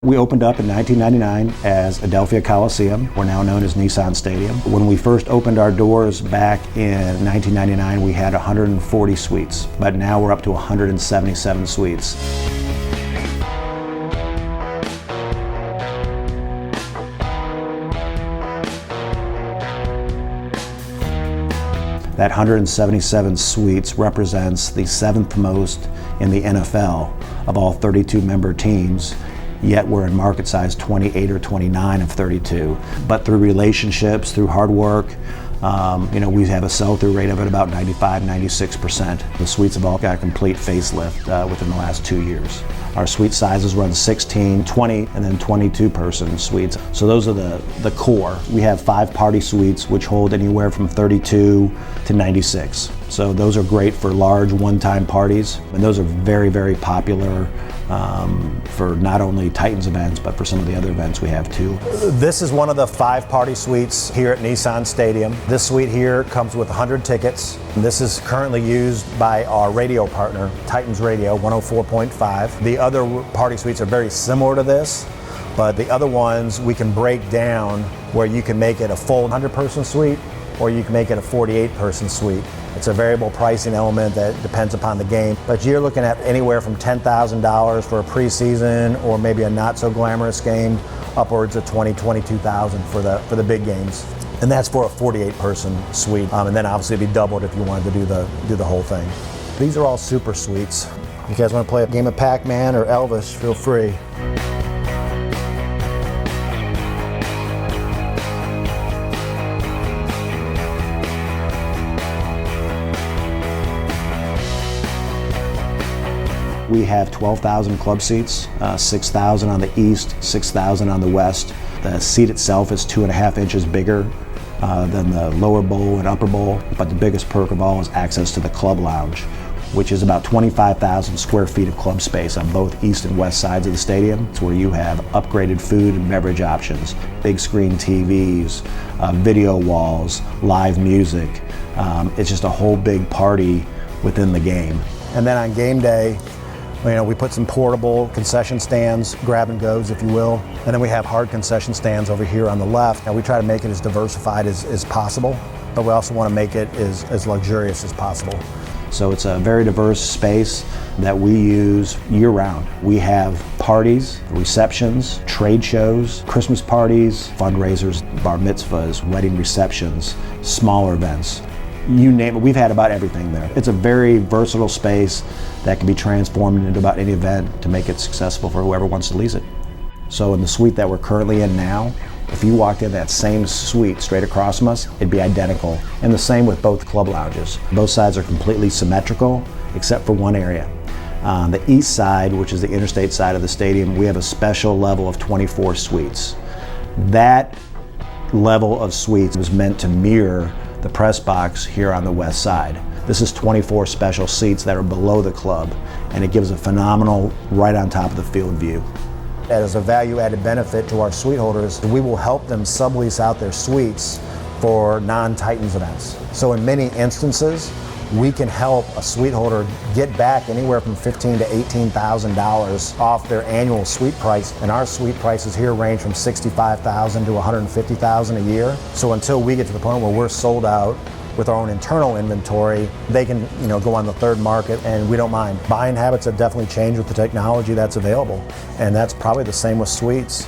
We opened up in 1999 as Adelphia Coliseum. We're now known as Nissan Stadium. When we first opened our doors back in 1999, we had 140 suites, but now we're up to 177 suites. That 177 suites represents the 7th most in the NFL of all 32 member teams. Yet we're in market size 28 or 29 of 32. But through relationships, through hard work, we have a sell-through rate of it about 95, 96%. The suites have all got a complete facelift within the last 2 years. Our suite sizes run 16, 20, and then 22 person suites. So those are the core. We have 5 party suites which hold anywhere from 32 to 96. So those are great for large one-time parties, and those are very, very popular for not only Titans events, but for some of the other events we have too. This is one of the 5 party suites here at Nissan Stadium. This suite here comes with 100 tickets. This is currently used by our radio partner, Titans Radio 104.5. The other party suites are very similar to this, but the other ones we can break down where you can make it a full 100-person suite or you can make it a 48-person suite. It's a variable pricing element that depends upon the game, but you're looking at anywhere from $10,000 for a preseason or maybe a not so glamorous game, upwards of $20,000, $22,000 for the big games. And that's for a 48-person suite. And then obviously it'd be doubled if you wanted to do the whole thing. These are all super suites. If you guys want to play a game of Pac-Man or Elvis, feel free. We have 12,000 club seats, 6,000 on the east, 6,000 on the west. The seat itself is 2.5 inches bigger than the lower bowl and upper bowl, but the biggest perk of all is access to the club lounge, which is about 25,000 square feet of club space on both east and west sides of the stadium. It's where you have upgraded food and beverage options, big screen TVs, video walls, live music. It's just a whole big party within the game. And then on game day, we put some portable concession stands, grab and goes if you will, and then we have hard concession stands over here on the left. And we try to make it as diversified as possible, but we also want to make it as luxurious as possible. So it's a very diverse space that we use year-round. We have parties, receptions, trade shows, Christmas parties, fundraisers, bar mitzvahs, wedding receptions, smaller events. You name it, we've had about everything there. It's a very versatile space that can be transformed into about any event to make it successful for whoever wants to lease it. So in the suite that we're currently in now, if you walked in that same suite straight across from us, it'd be identical. And the same with both club lounges. Both sides are completely symmetrical, except for one area. On the east side, which is the interstate side of the stadium, we have a special level of 24 suites. That level of suites was meant to mirror the press box here on the west side. This is 24 special seats that are below the club, and it gives a phenomenal right on top of the field view. As a value-added benefit to our suite holders, we will help them sublease out their suites for non-Titans events. So in many instances, we can help a suite holder get back anywhere from $15,000 to $18,000 off their annual suite price. And our suite prices here range from $65,000 to $150,000 a year. So until we get to the point where we're sold out with our own internal inventory, they can go on the third market, and we don't mind. Buying habits have definitely changed with the technology that's available, and that's probably the same with suites.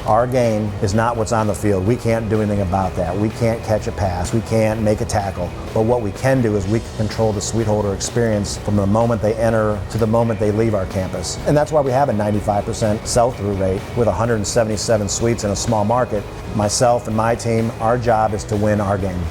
Our game is not what's on the field. We can't do anything about that. We can't catch a pass. We can't make a tackle. But what we can do is we can control the suite holder experience from the moment they enter to the moment they leave our campus. And that's why we have a 95% sell-through rate with 177 suites in a small market. Myself and my team, our job is to win our game.